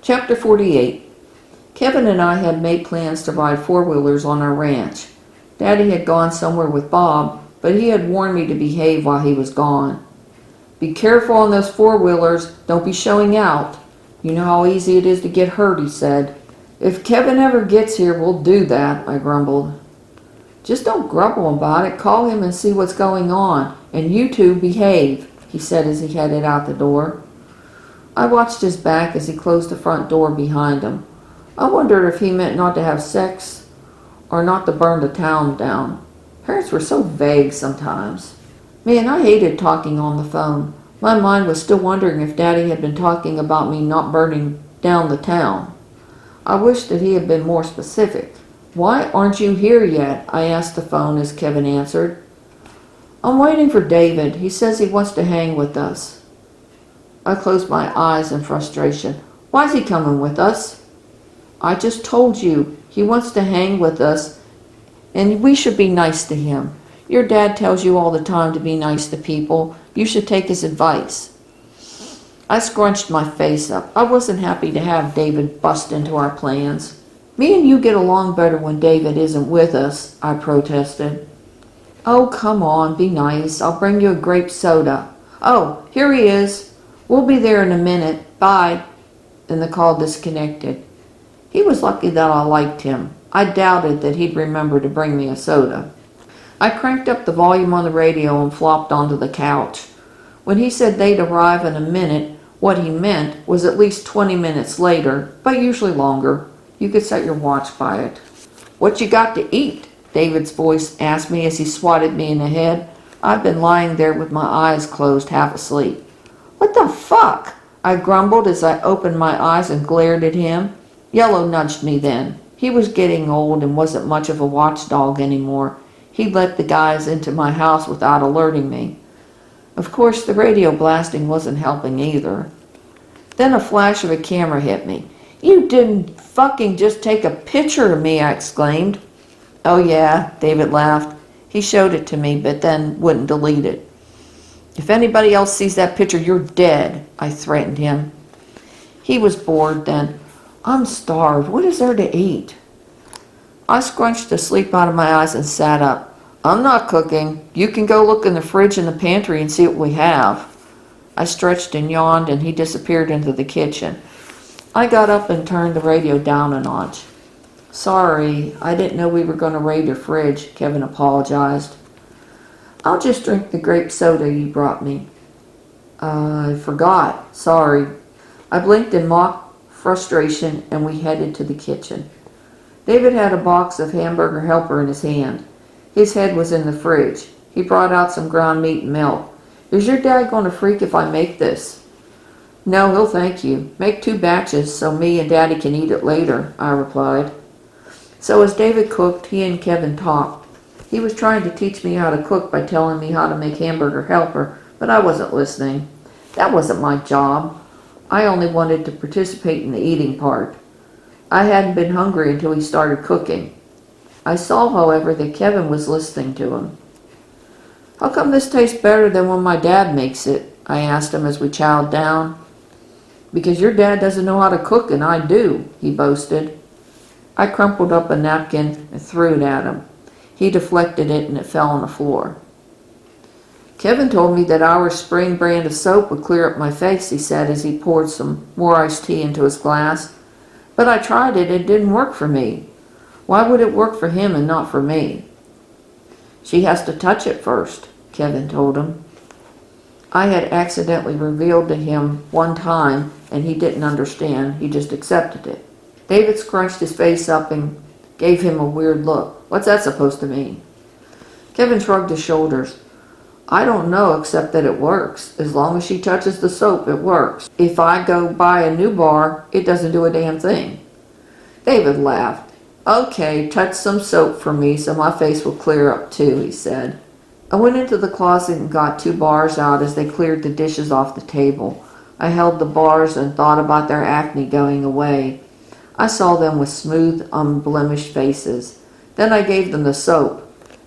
Chapter 48. Kevin and I had made plans to ride four-wheelers on our ranch. Daddy had gone somewhere with Bob, but he had warned me to behave while he was gone. "Be careful on those four-wheelers. Don't be showing out. You know how easy it is to get hurt," he said. "If Kevin ever gets here, we'll do that," I grumbled. "Just don't grumble about it. Call him and see what's going on. And you two behave," he said as he headed out the door. I watched his back as he closed the front door behind him. I wondered if he meant not to have sex or not to burn the town down. Parents were so vague sometimes. Man, I hated talking on the phone. My mind was still wondering if Daddy had been talking about me not burning down the town. I wished that he had been more specific. "Why aren't you here yet?" I asked the phone as Kevin answered. "I'm waiting for David. He says he wants to hang with us." I closed my eyes in frustration. "Why's he coming with us?" "I just told you. He wants to hang with us, and we should be nice to him. Your dad tells you all the time to be nice to people. You should take his advice." I scrunched my face up. I wasn't happy to have David bust into our plans. "Me and you get along better when David isn't with us," I protested. "Oh, come on, be nice. I'll bring you a grape soda. Oh, here he is. We'll be there in a minute. Bye." And the call disconnected. He was lucky that I liked him. I doubted that he'd remember to bring me a soda. I cranked up the volume on the radio and flopped onto the couch. When he said they'd arrive in a minute, what he meant was at least 20 minutes later, but usually longer. You could set your watch by it. "What you got to eat?" David's voice asked me as he swatted me in the head. I'd been lying there with my eyes closed, half asleep. "What the fuck?" I grumbled as I opened my eyes and glared at him. Yellow nudged me then. He was getting old and wasn't much of a watchdog anymore. He'd let the guys into my house without alerting me. Of course, the radio blasting wasn't helping either. Then a flash of a camera hit me. "You didn't fucking just take a picture of me," I exclaimed. "Oh yeah," David laughed. He showed it to me, but then wouldn't delete it. "If anybody else sees that picture, you're dead," I threatened him. He was bored then. "I'm starved. What is there to eat?" I scrunched the sleep out of my eyes and sat up. "I'm not cooking. You can go look in the fridge and the pantry and see what we have." I stretched and yawned, and he disappeared into the kitchen. I got up and turned the radio down a notch. "Sorry, I didn't know we were going to raid your fridge," Kevin apologized. "I'll just drink the grape soda you brought me." "I forgot. Sorry." I blinked in mock frustration, and we headed to the kitchen. David had a box of Hamburger Helper in his hand. His head was in the fridge. He brought out some ground meat and milk. "Is your dad going to freak if I make this?" "No, he'll thank you. Make 2 batches so me and Daddy can eat it later," I replied. So as David cooked, he and Kevin talked. He was trying to teach me how to cook by telling me how to make Hamburger Helper, but I wasn't listening. That wasn't my job. I only wanted to participate in the eating part. I hadn't been hungry until he started cooking. I saw, however, that Kevin was listening to him. "How come this tastes better than when my dad makes it?" I asked him as we chowed down. "Because your dad doesn't know how to cook and I do," he boasted. I crumpled up a napkin and threw it at him. He deflected it and it fell on the floor. "Kevin told me that our spring brand of soap would clear up my face," he said as he poured some more iced tea into his glass. "But I tried it and it didn't work for me. Why would it work for him and not for me?" "She has to touch it first," Kevin told him. I had accidentally revealed to him one time, and he didn't understand. He just accepted it. David scrunched his face up and gave him a weird look. "What's that supposed to mean?" Kevin shrugged his shoulders. "I don't know, except that it works. As long as she touches the soap, it works. If I go buy a new bar, it doesn't do a damn thing." David laughed. "Okay, touch some soap for me so my face will clear up too," he said. I went into the closet and got 2 bars out as they cleared the dishes off the table. I held the bars and thought about their acne going away. I saw them with smooth, unblemished faces. Then I gave them the soap.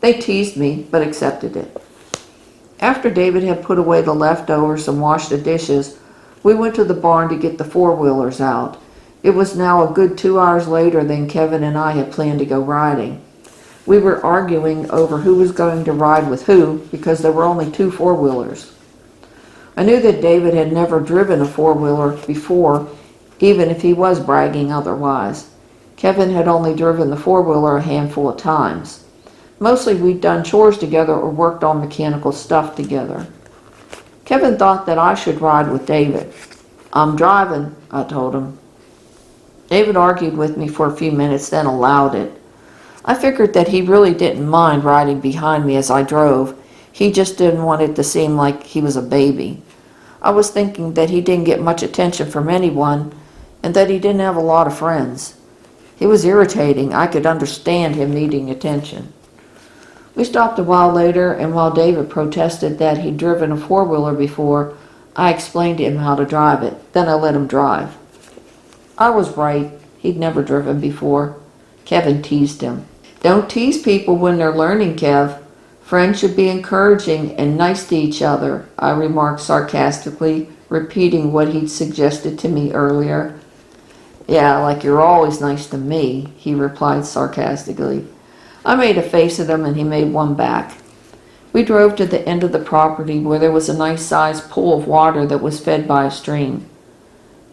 They teased me, but accepted it. After David had put away the leftovers and washed the dishes, we went to the barn to get the four-wheelers out. It was now a good 2 hours later than Kevin and I had planned to go riding. We were arguing over who was going to ride with who because there were only 2 four-wheelers. I knew that David had never driven a four-wheeler before, even if he was bragging otherwise. Kevin had only driven the four-wheeler a handful of times. Mostly we'd done chores together or worked on mechanical stuff together. Kevin thought that I should ride with David. "I'm driving," I told him. David argued with me for a few minutes, then allowed it. I figured that he really didn't mind riding behind me as I drove. He just didn't want it to seem like he was a baby. I was thinking that he didn't get much attention from anyone and that he didn't have a lot of friends. He was irritating. I could understand him needing attention. We stopped a while later, and while David protested that he'd driven a four-wheeler before, I explained to him how to drive it. Then I let him drive. I was right. He'd never driven before. Kevin teased him. "Don't tease people when they're learning, Kev. Friends should be encouraging and nice to each other," I remarked sarcastically, repeating what he'd suggested to me earlier. "Yeah, like you're always nice to me," he replied sarcastically. I made a face at him and he made one back. We drove to the end of the property where there was a nice-sized pool of water that was fed by a stream.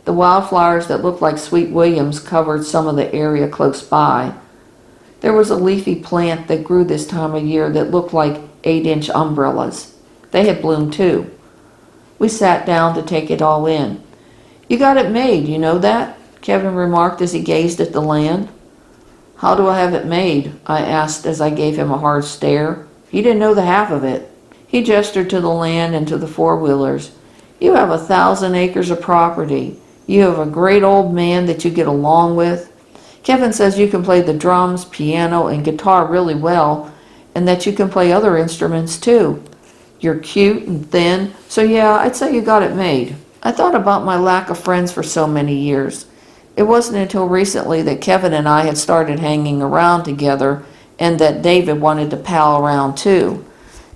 The wildflowers that looked like sweet williams covered some of the area close by. There was a leafy plant that grew this time of year that looked like 8-inch umbrellas. They had bloomed too. We sat down to take it all in. "You got it made, you know that?" Kevin remarked as he gazed at the land. "How do I have it made?" I asked as I gave him a hard stare. He didn't know the half of it. He gestured to the land and to the four-wheelers. "You have 1,000 acres of property. You have a great old man that you get along with. Kevin says you can play the drums, piano, and guitar really well, and that you can play other instruments too. You're cute and thin, so yeah, I'd say you got it made." I thought about my lack of friends for so many years. It wasn't until recently that Kevin and I had started hanging around together and that David wanted to pal around too.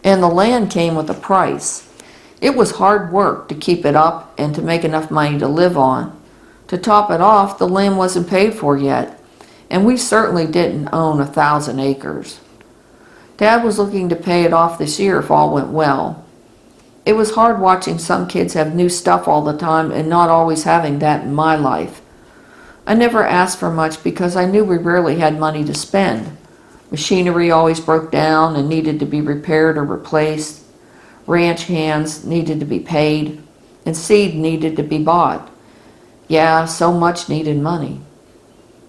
And the land came with a price. It was hard work to keep it up and to make enough money to live on. To top it off, the land wasn't paid for yet, and we certainly didn't own 1,000 acres. Dad was looking to pay it off this year if all went well. It was hard watching some kids have new stuff all the time and not always having that in my life. I never asked for much because I knew we rarely had money to spend. Machinery always broke down and needed to be repaired or replaced. Ranch hands needed to be paid, and seed needed to be bought. Yeah, so much needed money.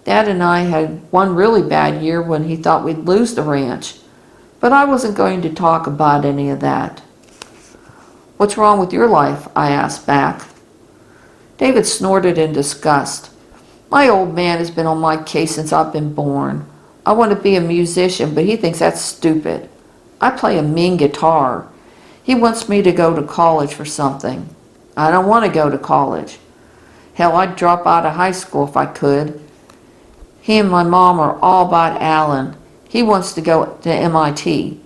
Dad and I had one really bad year when he thought we'd lose the ranch, but I wasn't going to talk about any of that. "What's wrong with your life?" I asked back. David snorted in disgust. "My old man has been on my case since I've been born. I want to be a musician, but he thinks that's stupid. I play a mean guitar. He wants me to go to college for something. I don't want to go to college. Hell, I'd drop out of high school if I could. He and my mom are all about Alan. He wants to go to MIT.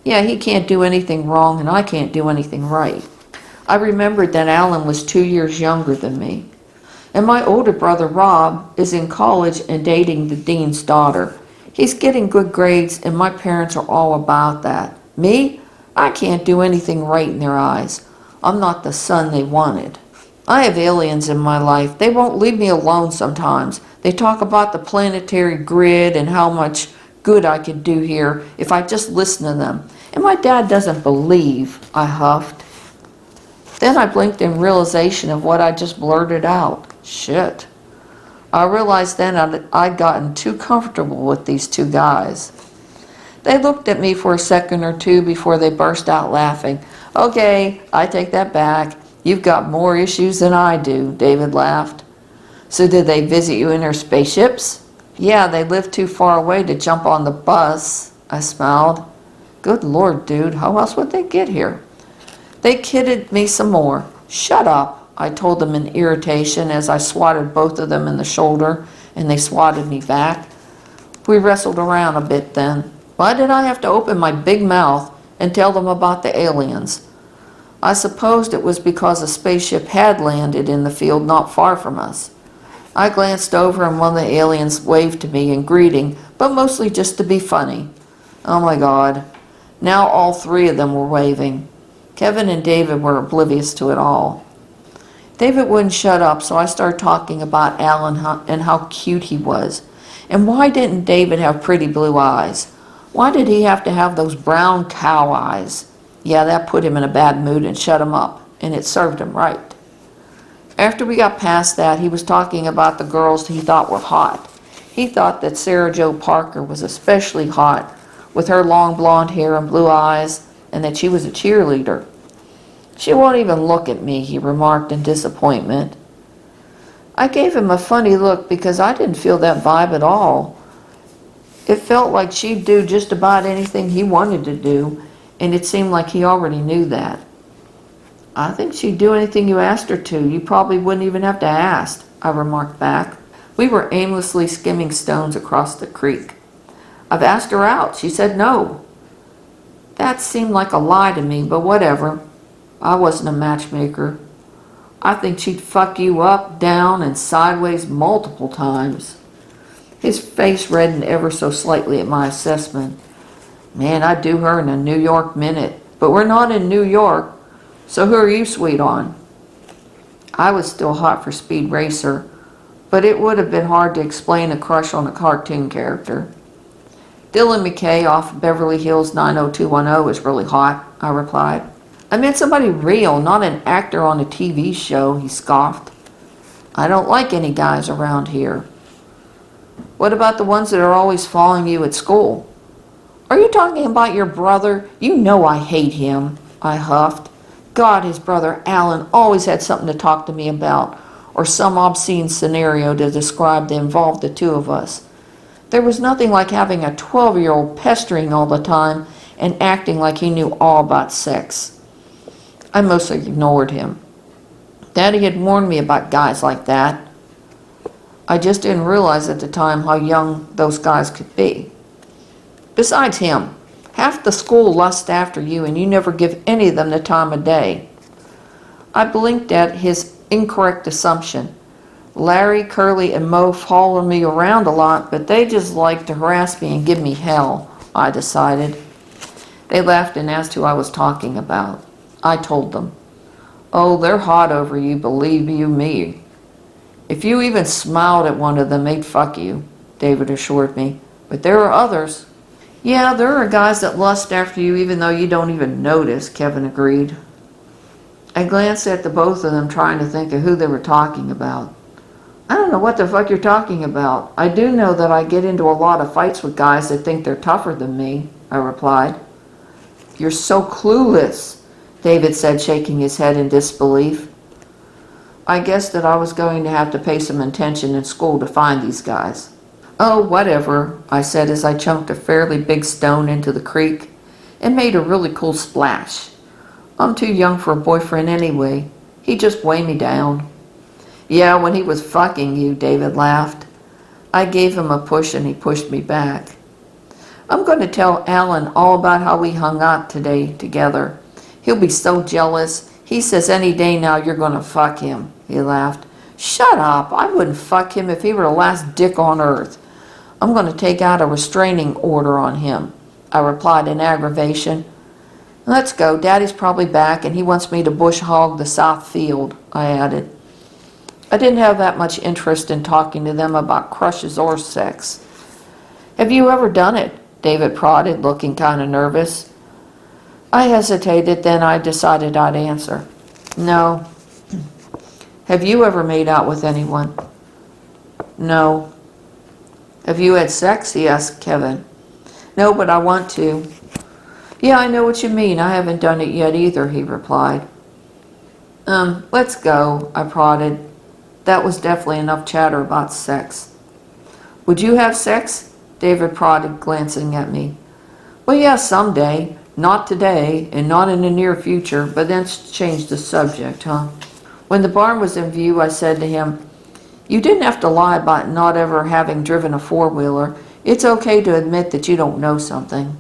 Yeah, he can't do anything wrong and I can't do anything right." I remembered that Alan was 2 years younger than me. "And my older brother Rob is in college and dating the dean's daughter. He's getting good grades and my parents are all about that. Me? I can't do anything right in their eyes. I'm not the son they wanted. I have aliens in my life. They won't leave me alone sometimes. They talk about the planetary grid and how much good I could do here if I just listen to them. And my dad doesn't believe," I huffed. Then I blinked in realization of what I just blurted out. Shit. I realized then I'd gotten too comfortable with these two guys. They looked at me for a second or two before they burst out laughing. "Okay, I take that back. You've got more issues than I do," David laughed. "So did they visit you in their spaceships?" "Yeah, they live too far away to jump on the bus," I smiled. "Good Lord, dude, how else would they get here?" They kidded me some more. "Shut up," I told them in irritation as I swatted both of them in the shoulder, and they swatted me back. We wrestled around a bit then. Why did I have to open my big mouth and tell them about the aliens? I supposed it was because a spaceship had landed in the field not far from us. I glanced over and one of the aliens waved to me in greeting, but mostly just to be funny. Oh my God. Now all three of them were waving. Kevin and David were oblivious to it all. David wouldn't shut up, so I started talking about Alan and how cute he was. And why didn't David have pretty blue eyes? Why did he have to have those brown cow eyes? Yeah, that put him in a bad mood and shut him up, and it served him right. After we got past that, he was talking about the girls he thought were hot. He thought that Sarah Jo Parker was especially hot, with her long blonde hair and blue eyes, and that she was a cheerleader. She won't even look at me, he remarked in disappointment. I gave him a funny look because I didn't feel that vibe at all. It felt like she'd do just about anything he wanted to do, and it seemed like he already knew that. I think she'd do anything you asked her to. You probably wouldn't even have to ask, I remarked back. We were aimlessly skimming stones across the creek. I've asked her out. She said no. That seemed like a lie to me, but whatever. I wasn't a matchmaker. I think she'd fuck you up, down, and sideways multiple times. His face reddened ever so slightly at my assessment. Man, I'd do her in a New York minute. But we're not in New York, so who are you sweet on? I was still hot for Speed Racer, but it would have been hard to explain a crush on a cartoon character. Dylan McKay off Beverly Hills 90210 is really hot, I replied. I meant somebody real, not an actor on a TV show, he scoffed. I don't like any guys around here. What about the ones that are always following you at school? Are you talking about your brother? You know I hate him, I huffed. God, his brother Alan always had something to talk to me about, or some obscene scenario to describe that involved the two of us. There was nothing like having a 12-year-old pestering all the time and acting like he knew all about sex. I mostly ignored him. Daddy had warned me about guys like that. I just didn't realize at the time how young those guys could be. Besides him, half the school lusts after you and you never give any of them the time of day. I blinked at his incorrect assumption. Larry, Curly, and Mo follow me around a lot, but they just like to harass me and give me hell, I decided. They laughed and asked who I was talking about. I told them. Oh, they're hot over you, believe you me. If you even smiled at one of them, they'd fuck you, David assured me. But there are others. Yeah, there are guys that lust after you even though you don't even notice, Kevin agreed. I glanced at the both of them trying to think of who they were talking about. I don't know what the fuck you're talking about. I do know that I get into a lot of fights with guys that think they're tougher than me, I replied. You're so clueless, David said, shaking his head in disbelief. I guessed that I was going to have to pay some attention in school to find these guys. Oh, whatever, I said as I chunked a fairly big stone into the creek and made a really cool splash. I'm too young for a boyfriend anyway. He'd just weigh me down. Yeah, when he was fucking you, David laughed. I gave him a push and he pushed me back. I'm going to tell Alan all about how we hung out today together. He'll be so jealous. He says any day now you're going to fuck him, he laughed. Shut up. I wouldn't fuck him if he were the last dick on earth. I'm going to take out a restraining order on him, I replied in aggravation. Let's go. Daddy's probably back and he wants me to bush hog the south field, I added. I didn't have that much interest in talking to them about crushes or sex. Have you ever done it? David prodded, looking kind of nervous. I hesitated, then I decided I'd answer. No. Have you ever made out with anyone? No. Have you had sex? He asked Kevin. No, but I want to. Yeah, I know what you mean. I haven't done it yet either, he replied. Let's go, I prodded. That was definitely enough chatter about sex. Would you have sex? David prodded, glancing at me. Well, yeah, someday. Not today, and not in the near future, but let's change the subject, huh? When the barn was in view, I said to him, you didn't have to lie about not ever having driven a four-wheeler. It's okay to admit that you don't know something.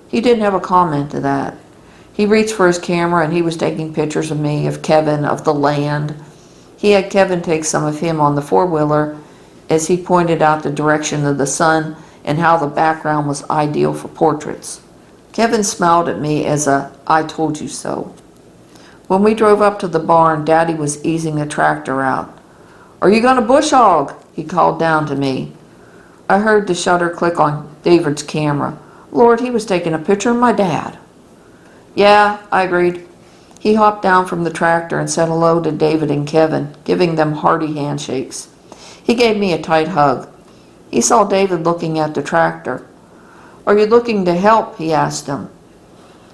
He didn't have a comment to that. He reached for his camera and he was taking pictures of me, of Kevin, of the land. He had Kevin take some of him on the four-wheeler as he pointed out the direction of the sun and how the background was ideal for portraits. Kevin smiled at me as a "I told you so." When we drove up to the barn, Daddy was easing the tractor out. "Are you going to bush hog?" he called down to me. I heard the shutter click on David's camera. Lord, he was taking a picture of my dad. "Yeah," I agreed. He hopped down from the tractor and said hello to David and Kevin, giving them hearty handshakes. He gave me a tight hug. He saw David looking at the tractor. "Are you looking to help?" he asked him.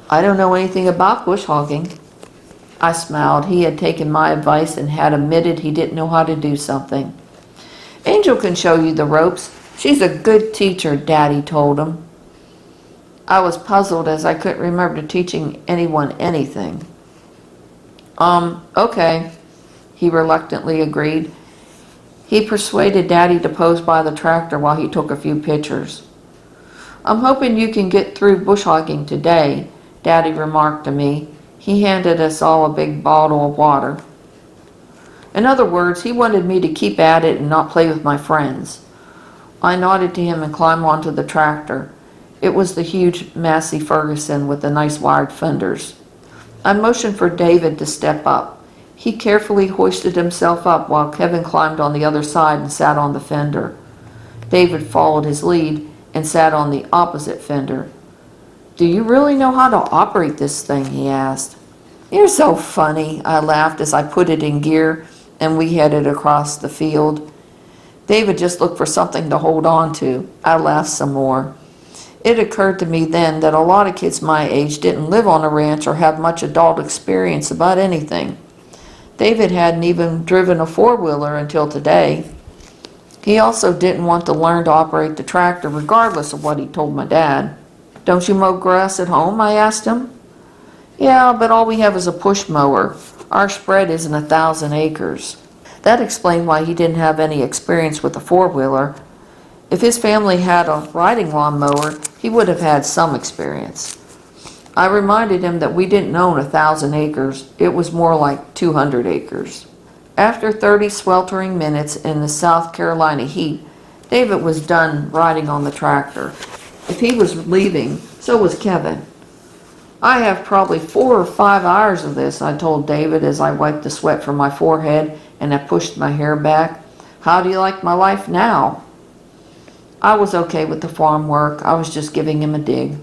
"I don't know anything about bush hogging." I smiled. He had taken my advice and had admitted he didn't know how to do something. "Angel can show you the ropes. She's a good teacher," Daddy told him. I was puzzled as I couldn't remember teaching anyone anything. Okay," he reluctantly agreed. He persuaded Daddy to pose by the tractor while he took a few pictures. "I'm hoping you can get through bush hogging today," Daddy remarked to me. He handed us all a big bottle of water. In other words, he wanted me to keep at it and not play with my friends. I nodded to him and climbed onto the tractor. It was the huge Massey Ferguson with the nice wired fenders. I motioned for David to step up. He carefully hoisted himself up while Kevin climbed on the other side and sat on the fender. David followed his lead and sat on the opposite fender. "Do you really know how to operate this thing?" he asked. "You're so funny," I laughed as I put it in gear and we headed across the field. David just looked for something to hold on to. I laughed some more. It occurred to me then that a lot of kids my age didn't live on a ranch or have much adult experience about anything. David hadn't even driven a four-wheeler until today. He also didn't want to learn to operate the tractor regardless of what he told my dad. "Don't you mow grass at home?" I asked him. "Yeah, but all we have is a push mower. Our spread isn't 1,000 acres. That explained why he didn't have any experience with a four-wheeler. If his family had a riding lawn mower, he would have had some experience. I reminded him that we didn't own 1,000 acres. It was more like 200 acres. After 30 sweltering minutes in the South Carolina heat, David was done riding on the tractor. If he was leaving, so was Kevin. "I have probably 4 or 5 hours of this," I told David as I wiped the sweat from my forehead and I pushed my hair back. "How do you like my life now?" I was okay with the farm work. I was just giving him a dig.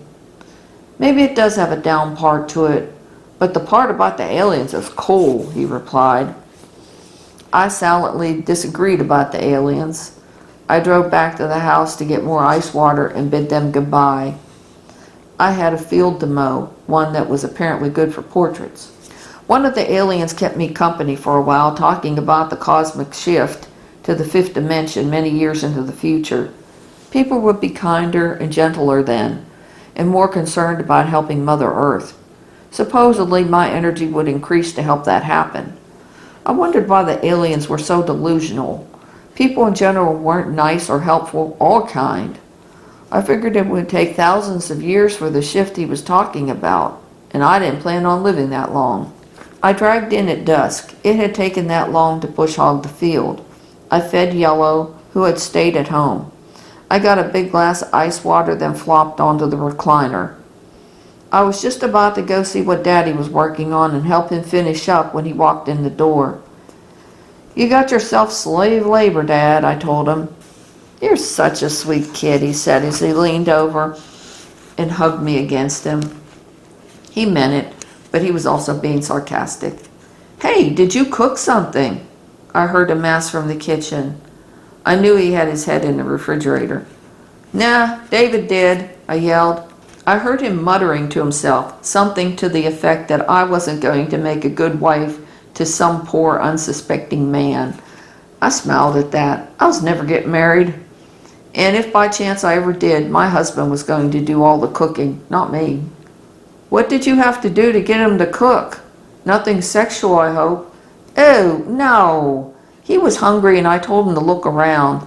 "Maybe it does have a down part to it, but the part about the aliens is cool," he replied. I silently disagreed about the aliens. I drove back to the house to get more ice water and bid them goodbye. I had a field to mow, one that was apparently good for portraits. One of the aliens kept me company for a while, talking about the cosmic shift to the fifth dimension many years into the future. People would be kinder and gentler then, and more concerned about helping Mother Earth. Supposedly, my energy would increase to help that happen. I wondered why the aliens were so delusional. People in general weren't nice or helpful or kind. I figured it would take thousands of years for the shift he was talking about, and I didn't plan on living that long. I dragged in at dusk. It had taken that long to bush hog the field. I fed Yellow, who had stayed at home. I got a big glass of ice water, then flopped onto the recliner. I was just about to go see what Daddy was working on and help him finish up when he walked in the door. "You got yourself slave labor, Dad," I told him. "You're such a sweet kid," he said as he leaned over and hugged me against him. He meant it, but he was also being sarcastic. "Hey, did you cook something?" I heard him ask from the kitchen. I knew he had his head in the refrigerator. "Nah, David did," I yelled. I heard him muttering to himself, something to the effect that I wasn't going to make a good wife to some poor unsuspecting man. I smiled at that. I was never getting married. And if by chance I ever did, my husband was going to do all the cooking, not me. "What did you have to do to get him to cook?" "Nothing sexual, I hope." "Oh, no. He was hungry and I told him to look around.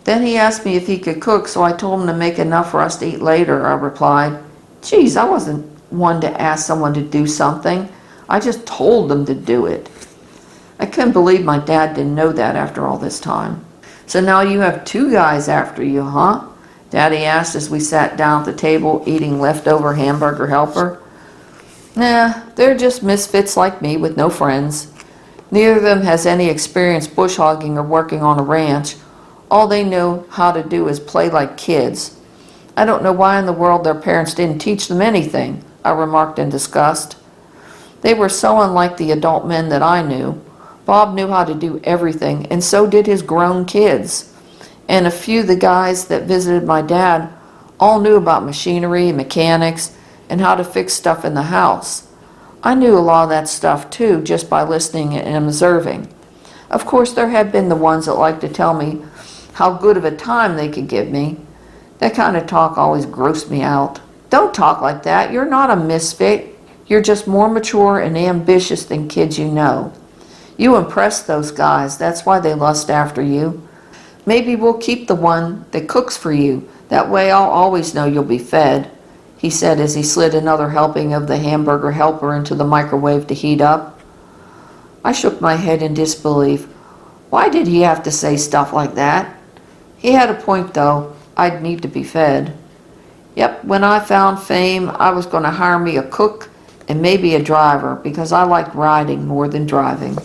Then he asked me if he could cook, so I told him to make enough for us to eat later," I replied. "Geez, I wasn't one to ask someone to do something. I just told them to do it." I couldn't couldn't believe my dad didn't know that after all this time. So now you have two guys after you, huh? Daddy asked as we sat down at the table eating leftover hamburger helper. Nah, they're just misfits like me with no friends. Neither of them has any experience bush hogging or working on a ranch. All they know how to do is play like kids. I don't know why in the world their parents didn't teach them anything, I remarked in disgust. They were so unlike the adult men that I knew. Bob knew how to do everything, and so did his grown kids. And a few of the guys that visited my dad all knew about machinery and mechanics and how to fix stuff in the house. I knew a lot of that stuff too, just by listening and observing. Of course, there had been the ones that liked to tell me how good of a time they could give me. That kind of talk always grossed me out. Don't talk like that. You're not a misfit. You're just more mature and ambitious than kids you know. You impress those guys. That's why they lust after you. Maybe we'll keep the one that cooks for you. That way I'll always know you'll be fed, he said as he slid another helping of the hamburger helper into the microwave to heat up. I shook my head in disbelief. Why did he have to say stuff like that? He had a point, though. I'd need to be fed. Yep, when I found fame, I was going to hire me a cook and maybe a driver because I liked riding more than driving.